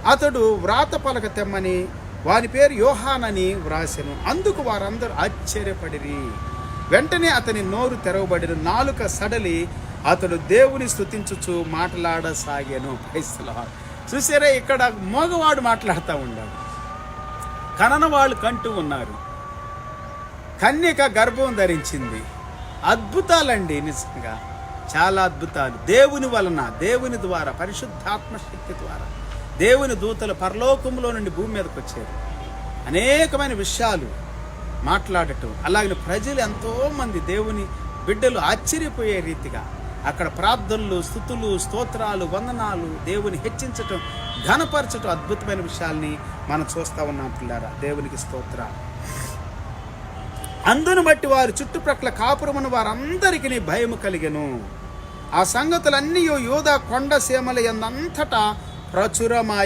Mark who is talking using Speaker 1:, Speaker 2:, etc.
Speaker 1: అతడు వ్రాత పలక తెమ్మని వాని పేరు యోహానని వ్రాసెను. అందుకు వారందరూ ఆశ్చర్యపడిరి. వెంటనే అతని నోరు తెరవబడిన, నాలుక సడలి అతడు దేవుని స్తుతించుచు మాట్లాడసాగాను. చూసారా, ఇక్కడ మగవాడు మాట్లాడుతూ ఉన్నాడు, కనన వాళ్ళు కంటూ ఉన్నారు, కన్యక గర్భం ధరించింది. అద్భుతాలండి, నిజంగా చాలా అద్భుతాలు. దేవుని వలన, దేవుని ద్వారా, పరిశుద్ధాత్మ శక్తి ద్వారా దేవుని దూతలు పరలోకంలో నుండి భూమి మీదకి వచ్చారు, అనేకమైన విషయాలు మాట్లాడటం. అలాగే ప్రజలు ఎంతోమంది దేవుని బిడ్డలు ఆశ్చర్యపోయే రీతిగా అక్కడ ప్రార్థనలు, స్తుతులు, స్తోత్రాలు, వందనాలు, దేవుని హెచ్చించటం, ఘనపరచటం, అద్భుతమైన విషయాల్ని మనం చూస్తూ ఉన్నాం పిల్లారా. దేవునికి స్తోత్రాలు. అందును బట్టి వారు చుట్టుప్రక్కల కాపురమున్న వారందరికీ భయము కలిగెను. ఆ సంగతులన్నీ యూదా కొండ సీమల యందంతటా ప్రచురమాయ.